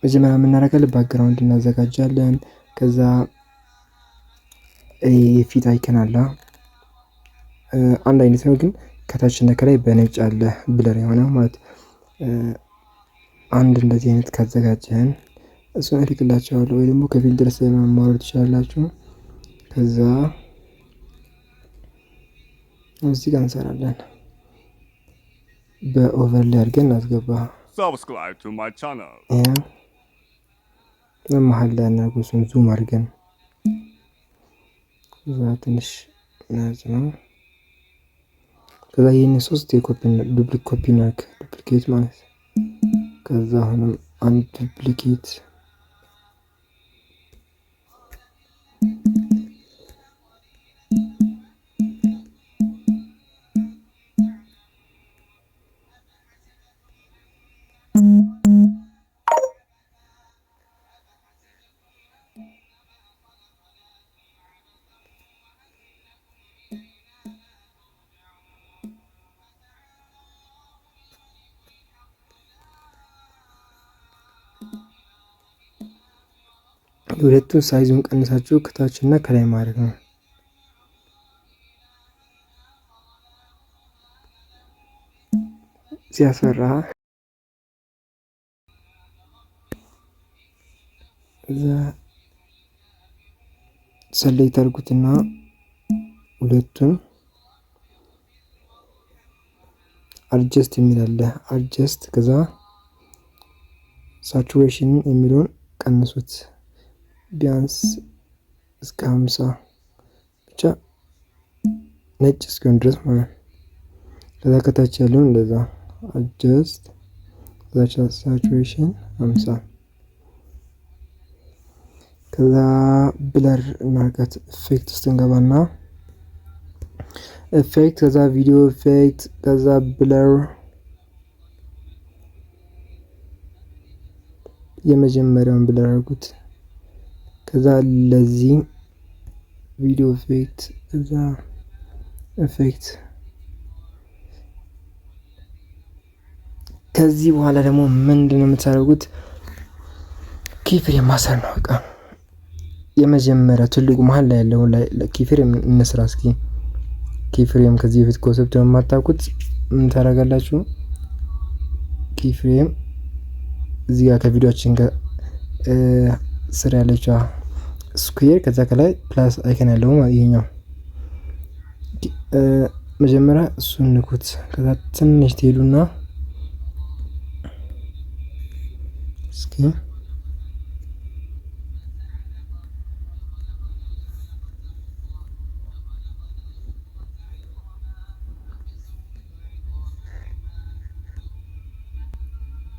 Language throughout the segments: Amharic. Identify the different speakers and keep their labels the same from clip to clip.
Speaker 1: መጀመሪያ የምናደርጋለን ባክግራውንድ እናዘጋጃለን። ከዛ የፊት አይከን አለ አንድ አይነት ነው ግን ከታች እና ከላይ በነጭ አለ ብለር የሆነ ማለት አንድ እንደዚህ አይነት ካዘጋጀን እሱን እልክላችኋለሁ ወይ ደግሞ ከፒንተረስት ላይ ማውረድ ትችላላችሁ። ከዛ እዚህ ጋር እንሰራለን። በኦቨርሌይ አድርገን እናስገባ።
Speaker 2: Subscribe to my channel.
Speaker 1: መሀል ላይ እናድርገው እሱን ዙም አድርገን እዛ ትንሽ ናዝ ነው። ከዛ ይሄን ሶስት የኮፒ ዱፕሊኬት ማለት ከዛ አሁንም አንድ ዱፕሊኬት ሁለቱን ሳይዙን ቀንሳችሁ ከታችና ከላይ ማድረግ ነው። ሲያስፈራ እዛ ሰሌክት አድርጉትና ሁለቱን አድጀስት የሚል አለ አድጀስት ከዛ ሳቹሬሽን የሚለውን ቀንሱት ቢያንስ እስከ 50 ብቻ ነጭ እስኪሆን ድረስ ማለት ከዛ ከታች ያለውን እንደዛ አድጀስት ከዛ ሳቹሬሽን 50 ከዛ ብለር እናርጋት ኢፌክት ውስጥ እንገባና ኢፌክት ከዛ ቪዲዮ ኢፌክት ከዛ ብለር የመጀመሪያውን ብለር አድርጉት። ከዛ ለዚህ ቪዲዮ ኢፌክት ከዛ ኢፌክት ከዚህ በኋላ ደግሞ ምንድነው የምታደርጉት? ኪፍሬም ማሰር ነው። በቃ የመጀመሪያ ትልቁ መሀል ላይ ያለው ኪፍሬም እንስራ እስኪ። ኪፍሬም ከዚህ በፊት ኮንሰፕት ነው የማታውቁት ምን ታደርጋላችሁ? ኪፍሬም እዚህ ጋር ከቪዲዮአችን ጋር ስር ያለችው ስኩዌር ከዛ ከላይ ፕላስ አይከን ያለው ይሄኛው መጀመሪያ እሱን ንኩት። ከዛ ትንሽ ትሄዱና እስኪ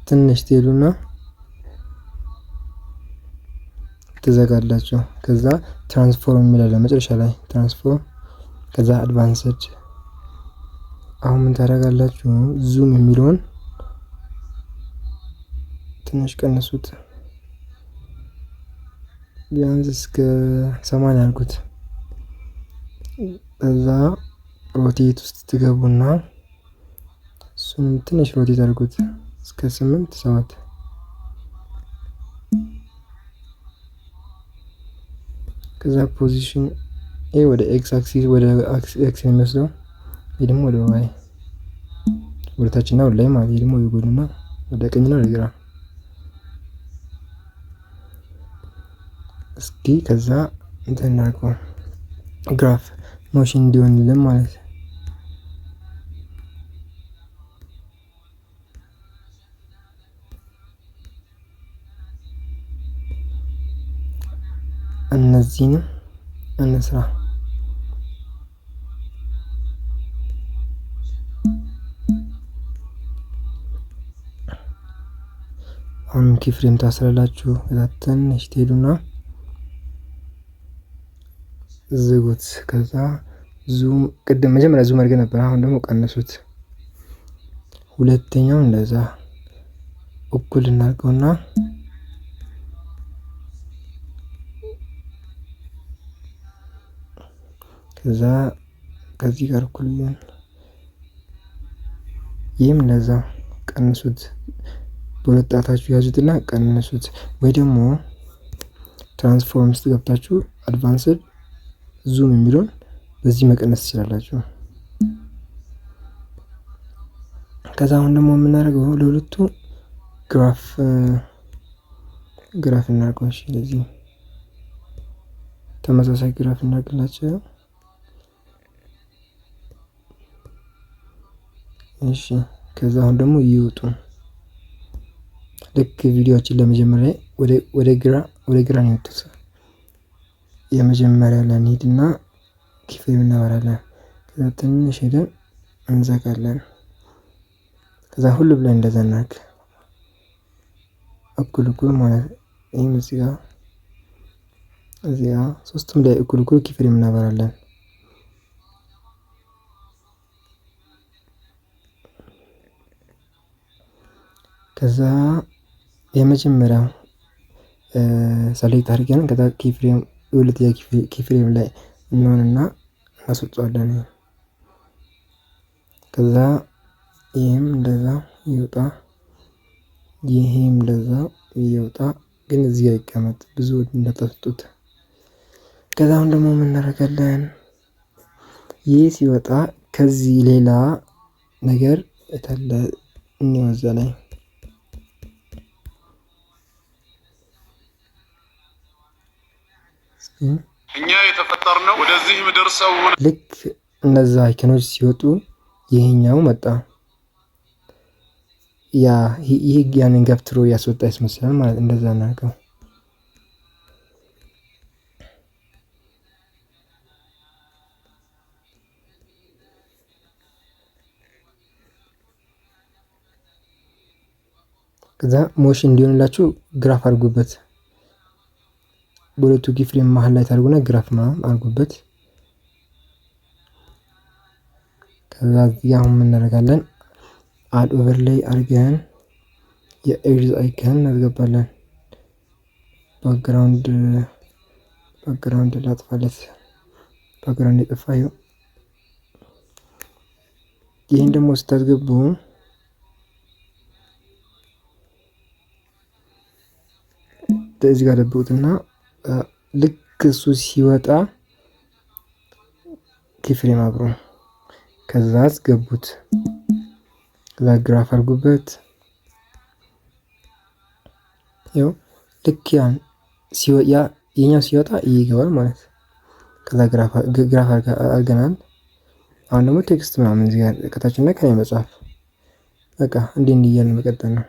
Speaker 1: ትንሽ ትሄዱና ትዘጋላችሁ። ከዛ ትራንስፎርም የሚላል መጨረሻ ላይ ትራንስፎርም ከዛ አድቫንስድ። አሁን ምን ታደርጋላችሁ? ዙም የሚለውን ትንሽ ቀንሱት ቢያንስ እስከ 80 አድርጉት። ከዛ ሮቴት ውስጥ ትገቡና እሱን ትንሽ ሮቴት አድርጉት እስከ 8-7 ከዛ ፖዚሽን ይሄ ወደ ኤክስ አክሲስ ወደ ኤክስ የሚወስደው ይሄ ደግሞ ወደ ዋይ ወደ ታችና ወደ ላይ ማለት ይሄ ደግሞ ወደ ጎንና ወደ ቀኝና ወደ ግራ እስኪ ከዛ እንትን እናድርገው ግራፍ ሞሽን እንዲሆንልን ማለት እነዚህንም እንስራ። አሁን ኪፍሬም ታስራላችሁ። ከዛ ትንሽ ትሄዱና ዝጉት። ከዛ ዙም ቅድም መጀመሪያ ዙም አድርገን ነበር፣ አሁን ደግሞ ቀነሱት። ሁለተኛው እንደዛ እኩል እናድርገውና ከዛ ከዚህ ጋር እኩል ይሆን። ይህም እንደዛ ቀንሱት። በሁለት ጣታችሁ ያዙትና ቀንሱት። ወይ ደግሞ ትራንስፎርም ውስጥ ገብታችሁ አድቫንስድ ዙም የሚለውን በዚህ መቀነስ ትችላላችሁ። ከዛ አሁን ደግሞ የምናደርገው ለሁለቱ ግራፍ እናድርገው። እሺ ለዚህ ተመሳሳይ ግራፍ እናድርግላቸው። እሺ ከዛ አሁን ደግሞ ይውጡ። ልክ ቪዲዮዎችን ለመጀመሪያ ወደ ግራ ነው የወጡት። የመጀመሪያ ላይ እንሂድና ኪፍሬም እናበራለን። ከዛ ትንሽ ሄደን እንዘጋለን። ከዛ ሁሉም ላይ እንደዛ እናድርግ፣ እኩል ማለት ይሄም እዚህ ጋር ሶስቱም ላይ እኩል ኪፍሬም እናበራለን። ከዛ የመጀመሪያው ሰሌክት አድርገን ከዛ ኪፍሬም ሁለተኛ ኪፍሬም ላይ እንሆንና እናስወጣዋለን። ከዛ ይሄም እንደዛ ይወጣ፣ ይሄም እንደዛ ይወጣ፣ ግን እዚህ ጋር ይቀመጥ፣ ብዙ እንዳታስጡት። ከዛ አሁን ደግሞ ምን እናደርጋለን? ይህ ሲወጣ ከዚህ ሌላ ነገር እታለ እንወዛ ላይ
Speaker 3: እኛ የተፈጠርነው ወደዚህ ምድር ሰው
Speaker 1: ልክ እነዛ አይከኖች ሲወጡ ይሄኛው መጣ። ይህ ያንን ገፍትሮ ያስወጣ ያስመስላል ማለት እንደዛ እናድርገው። ከዛ ሞሽን እንዲሆንላችሁ ግራፍ አድርጉበት። በሁለቱ ኪፍሬም መሀል ላይ ታርጉና ግራፍ ምናምን አድርጉበት። ከዛ እዚህ አሁን ምን እናደርጋለን? አድ ኦቨርሌይ አድርገን የኤርዝ አይከን እናስገባለን። ባክግራውንድ ላጥፋለት። ባክግራውንድ የጠፋ ይኸው። ይህን ደግሞ ስታስገቡ እዚህ ጋር ደብቁትና ልክ እሱ ሲወጣ ኪፍሬም አብሮ ከዛ አስገቡት። ከዛ ግራፍ አድርጉበት። ይኸው ልክ ያን ሲወጣ የኛው ሲወጣ ይገባል ማለት። ከዛ ግራፍ አድርገናል። አሁን ደግሞ ቴክስት ምናምን እዚህ ጋር ከታችና ከላይ መጻፍ። በቃ እንዲህ እያልን መቀጠል ነው።